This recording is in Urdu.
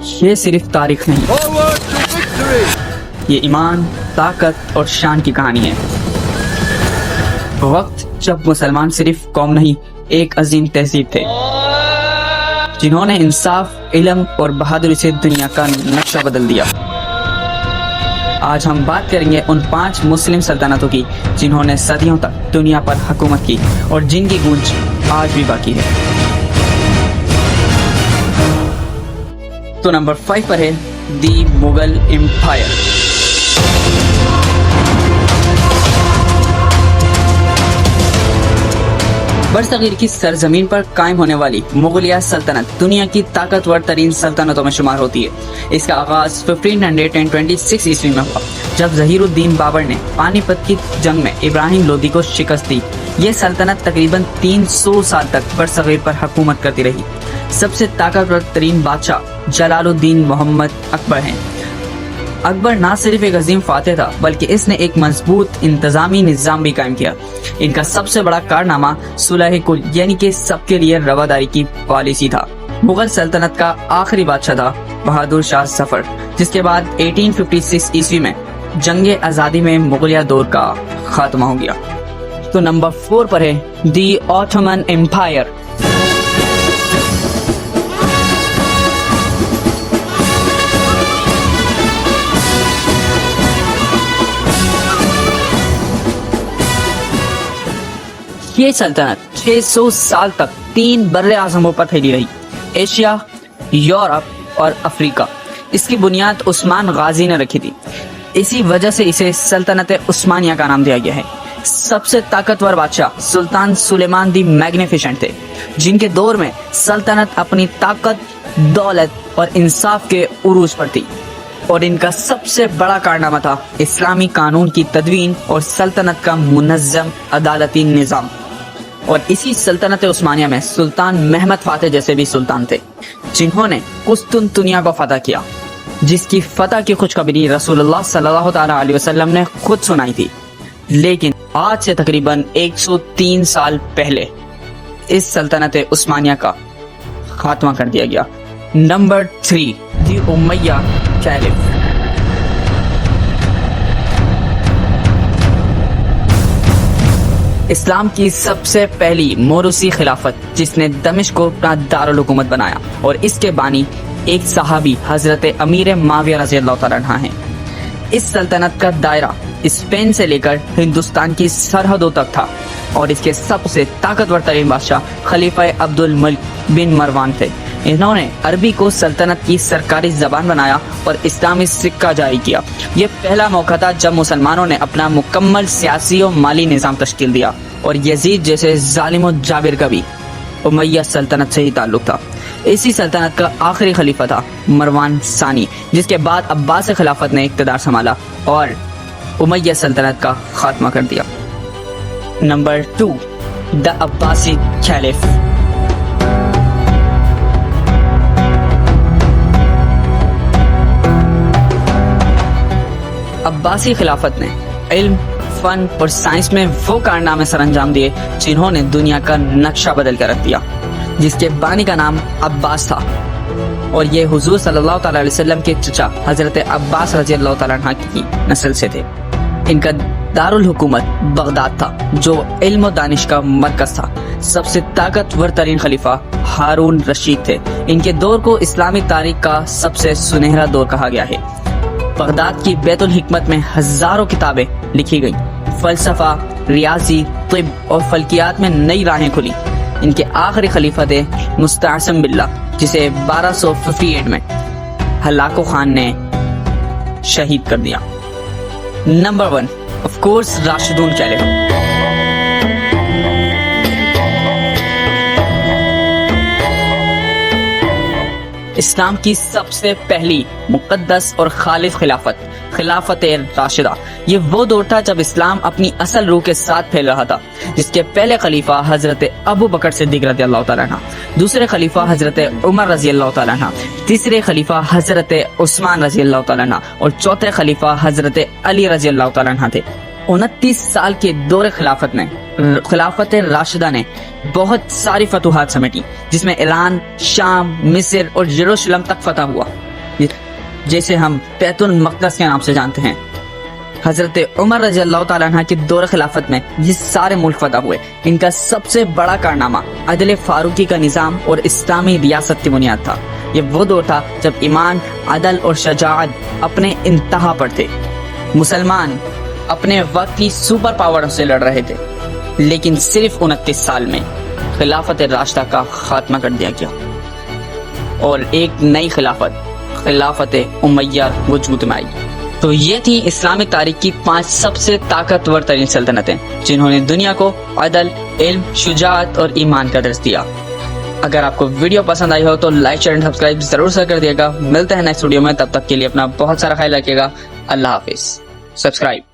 یہ صرف تاریخ نہیں، یہ ایمان، طاقت اور شان کی کہانی ہے۔ وقت جب مسلمان صرف قوم نہیں، ایک عظیم تہذیب تھے جنہوں نے انصاف، علم اور بہادری سے دنیا کا نقشہ بدل دیا۔ آج ہم بات کریں گے ان 5 مسلم سلطنتوں کی جنہوں نے صدیوں تک دنیا پر حکومت کی اور جن کی گونج آج بھی باقی ہے۔ تو نمبر 5 پر ہے دی مغل امپائر۔ برصغیر کی سرزمین پر قائم ہونے والی مغلیہ سلطنت دنیا کی طاقتور ترین سلطنتوں میں شمار ہوتی ہے۔ اس کا آغاز 1526 عیسوی میں ہوا جب ظہیر الدین بابر نے پانی پت کی جنگ میں ابراہیم لودھی کو شکست دی۔ یہ سلطنت تقریباً 300 سال تک برصغیر پر حکومت کرتی رہی۔ سب سے طاقتور ترین بادشاہ جلال الدین محمد اکبر ہیں۔ اکبر نہ صرف ایک عظیم فاتح تھا بلکہ اس نے ایک مضبوط انتظامی نظام بھی قائم کیا۔ ان کا سب سے بڑا کارنامہ صلح کل یعنی کہ سب کے لیے رواداری کی پالیسی تھا۔ مغل سلطنت کا آخری بادشاہ تھا بہادر شاہ ظفر، جس کے بعد 1856 عیسوی میں جنگ آزادی میں مغلیہ دور کا خاتمہ ہو گیا۔ تو نمبر 4 پر ہے دی آٹومن امپائر۔ یہ سلطنت 600 سال تک 3 بر اعظموں پر پھیلی رہی، ایشیا، یورپ اور افریقہ۔ اس کی بنیاد عثمان غازی نے رکھی تھی، اسی وجہ سے اسے سلطنت عثمانیہ کا نام دیا گیا ہے۔ سب سے طاقتور بادشاہ سلطان سلیمان دی میگنیفیسنٹ تھے، جن کے دور میں سلطنت اپنی طاقت، دولت اور انصاف کے عروج پر تھی، اور ان کا سب سے بڑا کارنامہ تھا اسلامی قانون کی تدوین اور سلطنت کا منظم عدالتی نظام۔ اور اسی سلطنت عثمانیہ میں سلطان محمد فاتح جیسے بھی سلطان تھے جنہوں نے قسطنطنیہ کو فتح کیا، جس کی فتح کی خوشخبری رسول اللہ صلی اللہ تعالی علیہ وسلم نے خود سنائی تھی۔ لیکن آج سے تقریباً 103 سال پہلے اس سلطنت عثمانیہ کا خاتمہ کر دیا گیا۔ نمبر 3 دی امیہ کیلف۔ اسلام کی سب سے پہلی موروثی خلافت جس نے دمشق کو اپنا دارالحکومت بنایا، اور اس کے بانی ایک صحابی حضرت امیر معاویہ رضی اللہ تعالیٰ عنہ ہیں۔ اس سلطنت کا دائرہ اسپین سے لے کر ہندوستان کی سرحدوں تک تھا، اور اس کے سب سے طاقتور ترین بادشاہ خلیفہ عبد الملک بن مروان تھے۔ انہوں نے عربی کو سلطنت کی سرکاری زبان بنایا اور اسلامی سکہ جاری کیا۔ یہ پہلا موقع تھا جب مسلمانوں نے اپنا مکمل سیاسی و مالی نظام تشکیل دیا، اور یزید جیسے ظالم و جابر کا بھی امیہ سلطنت سے ہی تعلق تھا۔ اسی سلطنت کا آخری خلیفہ تھا مروان ثانی، جس کے بعد عباس خلافت نے اقتدار سنبھالا اور امیہ سلطنت کا خاتمہ کر دیا۔ نمبر 2 دی عباسی خلیف۔ عباسی خلافت نے علم، فن اور سائنس میں وہ کارنامے سر انجام دیے جنہوں نے دنیا کا نقشہ بدل کر رکھ دیا، جس کے بانی کا نام عباس تھا، اور یہ حضور صلی اللہ تعالی علیہ وسلم کے چچا حضرت عباس رضی اللہ تعالیٰ عنہ کی نسل سے تھے۔ ان کا دارالحکومت بغداد تھا جو علم و دانش کا مرکز تھا۔ سب سے طاقتور ترین خلیفہ ہارون رشید تھے۔ ان کے دور کو اسلامی تاریخ کا سب سے سنہرا دور کہا گیا ہے۔ بغداد کی بیت الحکمت میں ہزاروں کتابیں لکھی گئیں، فلسفہ، ریاضی، طب اور فلکیات میں نئی راہیں کھلی۔ ان کے آخری خلیفہ تھے مستعصم باللہ، جسے 1258 میں ہلاکو خان نے شہید کر دیا۔ Number 1 of course Rashidun caliph. اسلام کی سب سے پہلی مقدس اور خالص خلافت، خلافت راشدہ، یہ وہ دور تھا جب اسلام اپنی اصل روح کے ساتھ پھیل رہا تھا، جس کے پہلے خلیفہ حضرت ابو بکر صدیق رضی اللہ تعالیٰ عنہ، دوسرے خلیفہ حضرت عمر رضی اللہ تعالیٰ عنہ، تیسرے خلیفہ حضرت عثمان رضی اللہ تعالیٰ عنہ، اور چوتھے خلیفہ حضرت علی رضی اللہ تعالیٰ عنہ تھے۔ 29 سال کے دور خلافت میں خلافت راشدہ نے بہت ساری فتوحات سمیٹی، جس میں ایران، شام، مصر اور یروشلم تک فتح ہوا۔ جیسے ہم بیت المقدس کے نام سے جانتے ہیں۔ حضرت عمر رضی اللہ تعالیٰ عنہ کی دور خلافت میں یہ سارے ملک فتح ہوئے۔ ان کا سب سے بڑا کارنامہ عدل فاروقی کا نظام اور اسلامی ریاست کی بنیاد تھا۔ یہ وہ دور تھا جب ایمان، عدل اور شجاعت اپنے انتہا پر تھے۔ مسلمان اپنے وقت کی سپر پاوروں سے لڑ رہے تھے، لیکن صرف 29 سال میں خلافت راشدہ کا خاتمہ کر دیا گیا اور ایک نئی خلافت امیہ وجود میں آئی۔ تو یہ تھی اسلامی تاریخ کی 5 سب سے طاقتور ترین سلطنتیں جنہوں نے دنیا کو عدل، علم، شجاعت اور ایمان کا درس دیا۔ اگر آپ کو ویڈیو پسند آئی ہو تو لائک، شیئر، سبسکرائب ضرور سے کر دیے گا۔ ملتے ہیں نیکسٹ ویڈیو میں، تب تک کے لیے اپنا بہت سارا خیال رکھیے گا۔ اللہ حافظ۔ سبسکرائب